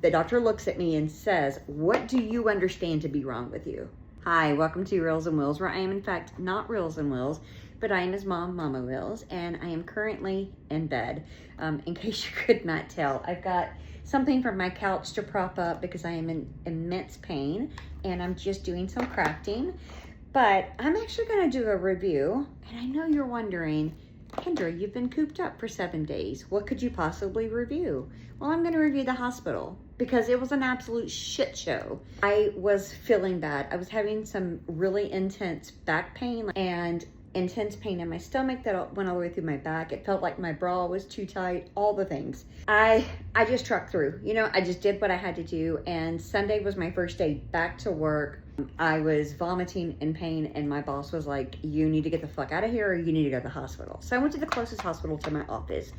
The doctor looks at me and says, "What do you understand to be wrong with you?" Hi, welcome to Reels and Wills, where I am in fact not Reels and Wills, but I am his mom, Mama Wills, and I am currently in bed. In case you could not tell, I've got something from my couch to prop up because I am in immense pain, and I'm just doing some crafting. But I'm actually going to do a review, and I know you're wondering, Kendra, you've been cooped up for 7 days. What could you possibly review? Well, I'm going to review the hospital because it was an absolute shit show. I was feeling bad. I was having some really intense back pain and intense pain in my stomach that went all the way through my back. It felt like my bra was too tight, all the things. I just trucked through. I just did what I had to do. And Sunday was my first day back to work. I was vomiting in pain, and my boss was like, "You need to get the fuck out of here, or you need to go to the hospital." So I went to the closest hospital to my office,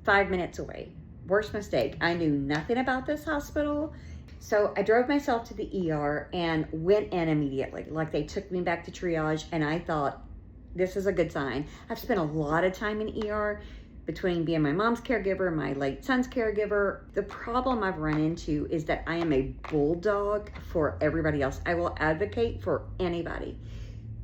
5 minutes away. Worst mistake. I knew nothing about this hospital. So I drove myself to the ER and went in immediately. Like, they took me back to triage, and I thought, this is a good sign. I've spent a lot of time in ER between being my mom's caregiver, my late son's caregiver. The problem I've run into is that I am a bulldog for everybody else. I will advocate for anybody,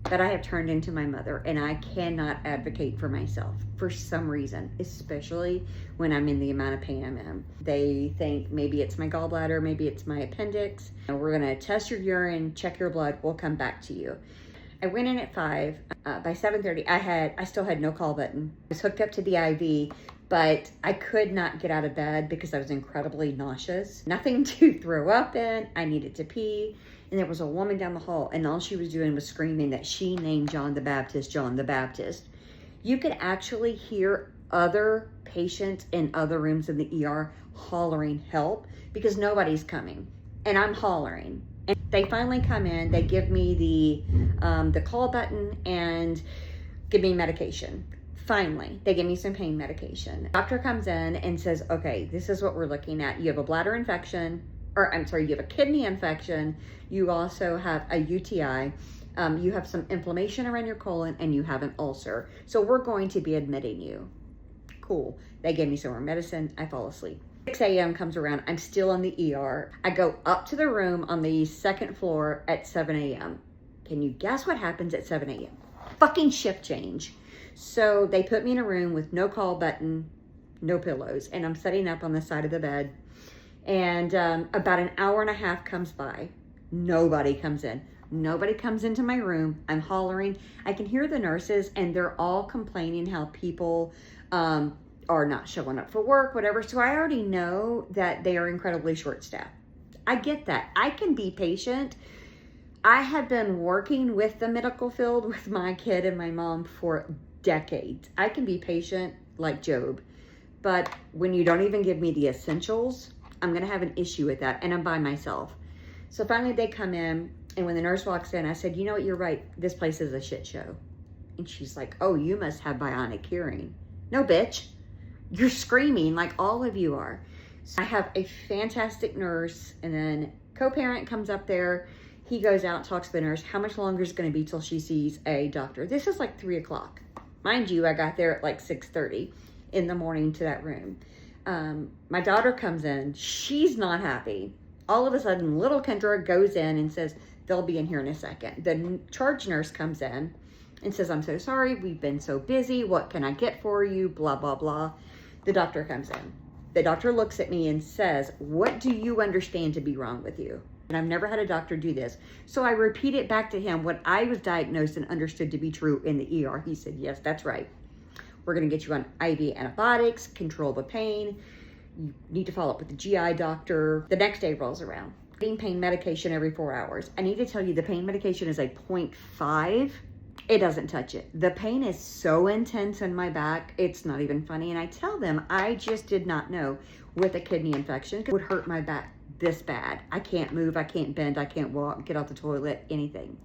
but I have turned into my mother, and I cannot advocate for myself for some reason, especially when I'm in the amount of pain I'm in. They think maybe it's my gallbladder, maybe it's my appendix, and we're gonna test your urine, check your blood, we'll come back to you. I went in at 5. By 7:30, I still had no call button. I was hooked up to the IV, but I could not get out of bed because I was incredibly nauseous. Nothing to throw up in. I needed to pee. And there was a woman down the hall, and all she was doing was screaming that she named John the Baptist, John the Baptist. You could actually hear other patients in other rooms in the ER hollering help because nobody's coming. And I'm hollering. And they finally come in, they give me the call button and give me medication. Finally, they give me some pain medication. Doctor comes in and says, "Okay, this is what we're looking at. You have a bladder infection, you have a kidney infection. You also have a UTI. You have some inflammation around your colon, and you have an ulcer. So we're going to be admitting you." Cool. They gave me some more medicine. I fall asleep. 6 a.m. comes around. I'm still in the ER. I go up to the room on the second floor at 7 a.m. Can you guess what happens at 7 a.m.? Fucking shift change. So they put me in a room with no call button, no pillows, and I'm sitting up on the side of the bed. And about an hour and a half comes by. Nobody comes in. Nobody comes into my room. I'm hollering. I can hear the nurses, and they're all complaining how people are not showing up for work, whatever. So I already know that they are incredibly short-staffed. I get that. I can be patient. I have been working with the medical field with my kid and my mom for decades. I can be patient like Job. But when you don't even give me the essentials, I'm going to have an issue with that, and I'm by myself. So finally they come in, and when the nurse walks in, I said, "You know what, you're right. This place is a shit show." And she's like, "Oh, you must have bionic hearing." No, bitch. You're screaming like all of you are. So I have a fantastic nurse, and then co-parent comes up there. He goes out, talks to the nurse. How much longer is it going to be till she sees a doctor? This is like 3 o'clock. Mind you, I got there at like 6:30 in the morning to that room. My daughter comes in. She's not happy. All of a sudden, little Kendra goes in and says, "They'll be in here in a second." The charge nurse comes in and says, "I'm so sorry. We've been so busy. What can I get for you?" Blah, blah, blah. The doctor comes in. The doctor looks at me and says, "What do you understand to be wrong with you?" And I've never had a doctor do this. So I repeat it back to him what I was diagnosed and understood to be true in the ER. He said, "Yes, that's right. We're going to get you on IV antibiotics, control the pain. You need to follow up with the GI doctor." The next day rolls around. Getting pain medication every 4 hours. I need to tell you, the pain medication is a 0.5. It doesn't touch it. The pain is so intense in my back, it's not even funny. And I tell them, I just did not know with a kidney infection it would hurt my back this bad. I can't move, I can't bend, I can't walk, get out the toilet, anything.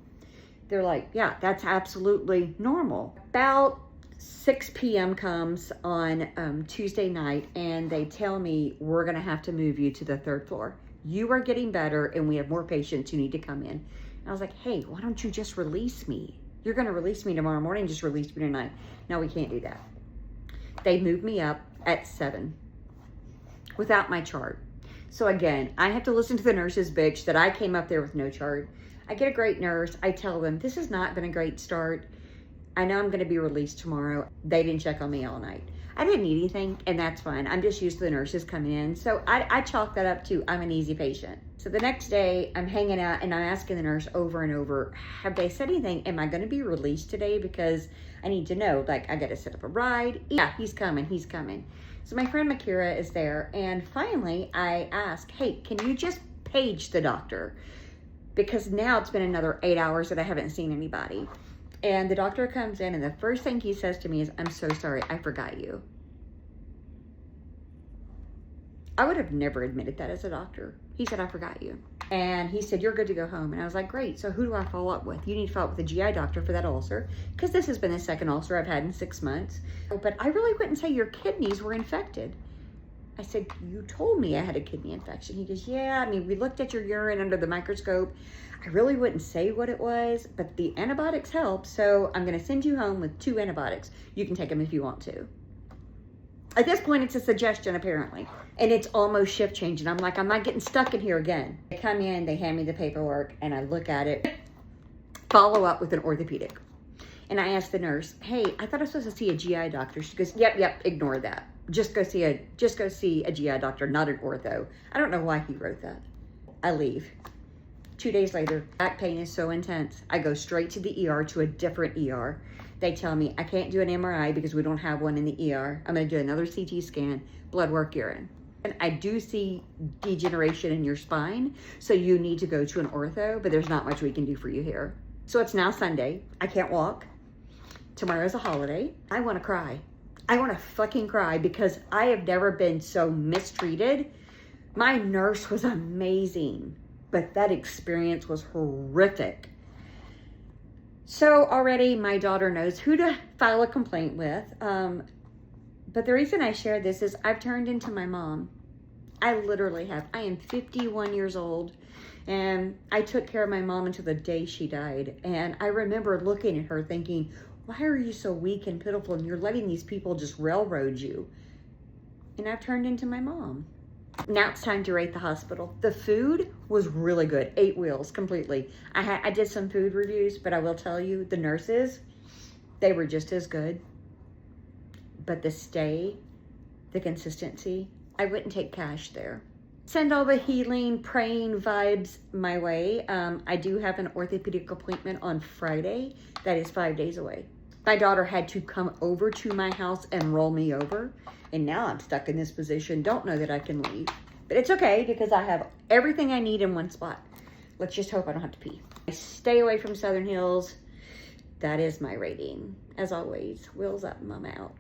They're like, "Yeah, that's absolutely normal." About 6 p.m. comes on Tuesday night, and they tell me, "We're going to have to move you to the 3rd floor. You are getting better, and we have more patients who need to come in." And I was like, "Hey, why don't you just release me? You're going to release me tomorrow morning, just release me tonight." No, we can't do that. They moved me up at 7 without my chart. So again, I have to listen to the nurses bitch that I came up there with no chart. I get a great nurse. I tell them, this has not been a great start. I know I'm going to be released tomorrow. They didn't check on me all night. I didn't need anything, and that's fine. I'm just used to the nurses coming in. So I chalk that up to I'm an easy patient. So the next day, I'm hanging out, and I'm asking the nurse over and over, have they said anything? Am I going to be released today? Because I need to know, like, I got to set up a ride. Yeah, he's coming. He's coming. So my friend Makira is there, and finally I ask, hey, can you just page the doctor? Because now it's been another 8 hours that I haven't seen anybody. And the doctor comes in, and the first thing he says to me is, I'm so sorry, I forgot you. I would have never admitted that as a doctor. He said, I forgot you. And he said, you're good to go home. And I was like, great, so who do I follow up with? You need to follow up with a GI doctor for that ulcer, because this has been the second ulcer I've had in 6 months. But I really wouldn't say your kidneys were infected. I said, you told me I had a kidney infection. He goes, yeah, I mean, we looked at your urine under the microscope. I really wouldn't say what it was, but the antibiotics help, so I'm gonna send you home with 2 antibiotics. You can take them if you want to. At this point, it's a suggestion, apparently, and it's almost shift change, and I'm like, I'm not getting stuck in here again. They come in, they hand me the paperwork, and I look at it, follow up with an orthopedic. And I asked the nurse, hey, I thought I was supposed to see a GI doctor. She goes, yep, ignore that. Just go see a GI doctor, not an ortho. I don't know why he wrote that. I leave. 2 days later, back pain is so intense. I go straight to the ER, to a different ER. They tell me I can't do an MRI because we don't have one in the ER. I'm going to do another CT scan, blood work, urine. And I do see degeneration in your spine, so you need to go to an ortho, but there's not much we can do for you here. So it's now Sunday. I can't walk. Tomorrow's a holiday. I want to cry. I want to fucking cry because I have never been so mistreated. My nurse was amazing, but that experience was horrific. So already my daughter knows who to file a complaint with. But the reason I share this is I've turned into my mom. I literally have. I am 51 years old, and I took care of my mom until the day she died. And I remember looking at her thinking, why are you so weak and pitiful, and you're letting these people just railroad you? And I've turned into my mom. Now it's time to rate the hospital. The food was really good. 8 wheels completely. I did some food reviews, but I will tell you, the nurses, they were just as good. But the stay, the consistency, I wouldn't take cash there. Send all the healing, praying vibes my way. I do have an orthopedic appointment on Friday. That is 5 days away. My daughter had to come over to my house and roll me over. And now I'm stuck in this position. Don't know that I can leave. But it's okay because I have everything I need in one spot. Let's just hope I don't have to pee. Stay away from Southern Hills. That is my rating. As always, wheels up, mom out.